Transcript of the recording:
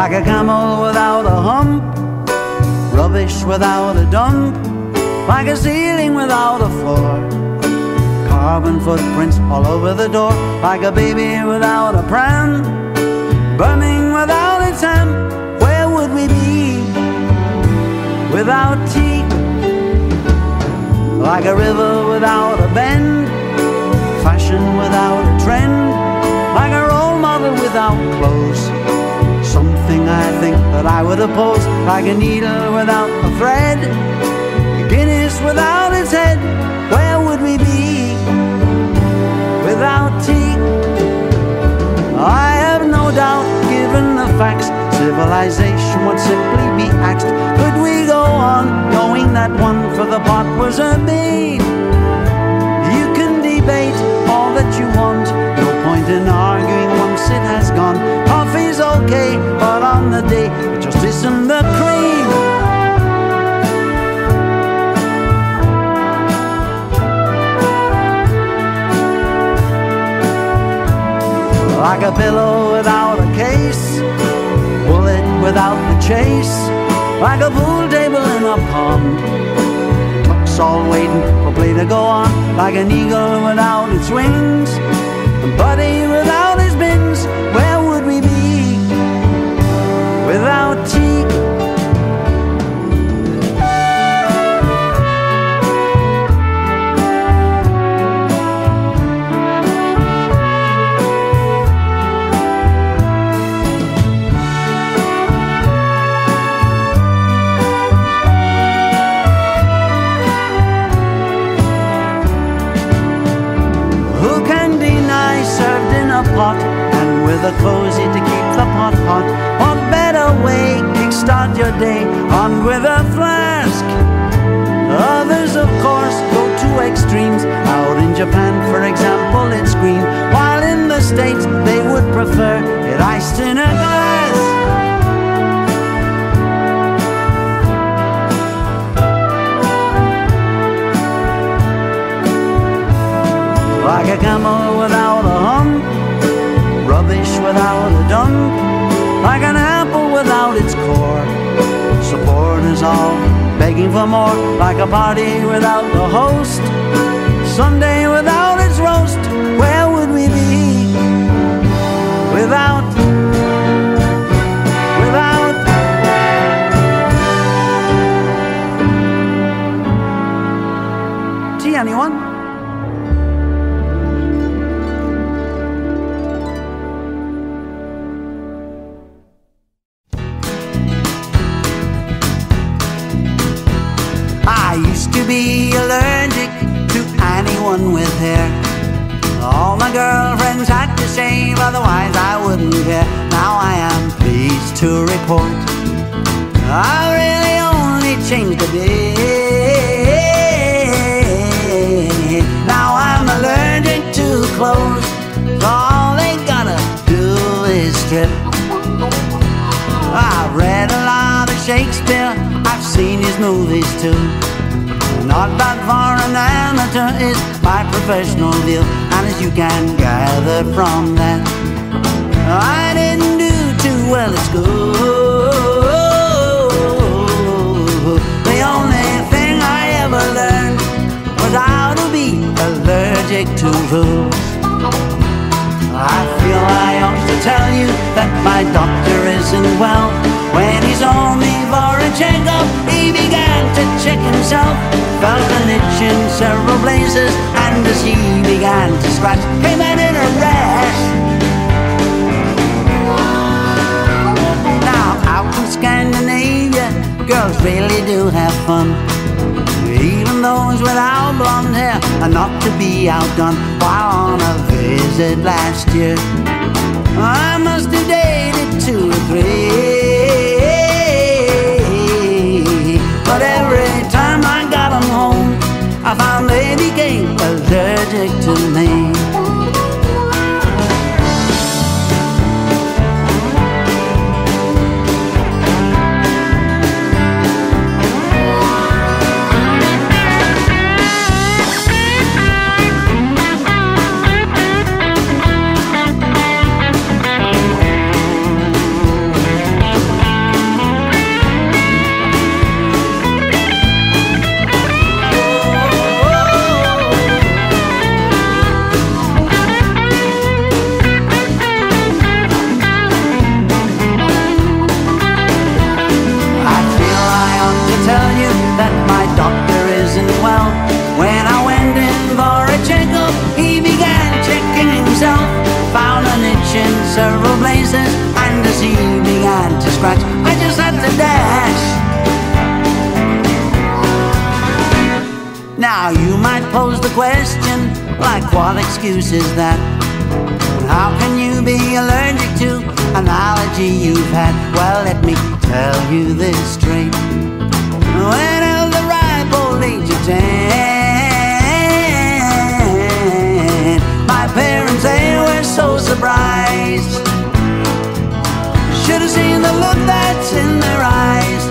like a camel without a hump, rubbish without a dump, like a ceiling without a floor, carbon footprints all over the door, like a baby without a pram, burning without its ham. Where would we be without tea? Like a river without a bend, fashion without a trend, like a role model without clothes, something I think that I would oppose, like a needle without a thread, a Guinness without its head. Where would we be without tea? I have no doubt, given the facts, civilization would simply be axed. Could we go on knowing that one for the pot was a bait? You can debate all that you want, no point in arguing once it has gone. Coffee's okay, but on the day it just isn't the cream. Like a pillow without a case, bullet without the chase, like a pool table in a pond, clock's all waiting for play to go on, like an eagle without its wings, a buddy without his bins. Where would we be without tea? Pot, and with a cozy to keep the pot hot. What better way kickstart your day on with a flask? Others of course go to extremes. Out in Japan, for example, it's green, while in the States they would prefer it iced in a glass. Like a camel without a hump, rubbish without a dump, like an apple without its core, supporters all begging for more, like a party without the host, Sunday without its roast. Where would we be without tea? Anyone? Be allergic to anyone with hair. All my girlfriends had to shave, otherwise I wouldn't care. Now I am pleased to report I really only changed a bit. Now I'm allergic to clothes, so all they gotta do is strip. I've read a lot of Shakespeare, I've seen his movies too. Not bad for an amateur is my professional view, and as you can gather from that, I didn't do too well at school. The only thing I ever learned was how to be allergic to fools. I feel I ought to tell you that my doctor isn't well. When he saw me for a checkup, he began to check himself, felt an itch in several places, and as he began to scratch, came out in a rash. Now out in Scandinavia, girls really do have fun. Even those without blonde hair are not to be outdone. While on a visit last year, I must have dated 2 or 3, but every time I got them home, I found they became allergic to me. Now you might pose the question, like what excuse is that? How can you be allergic to an allergy you've had? Well, let me tell you this straight. When at the ripe old age of 10, my parents, they were so surprised. Should have seen the look that's in their eyes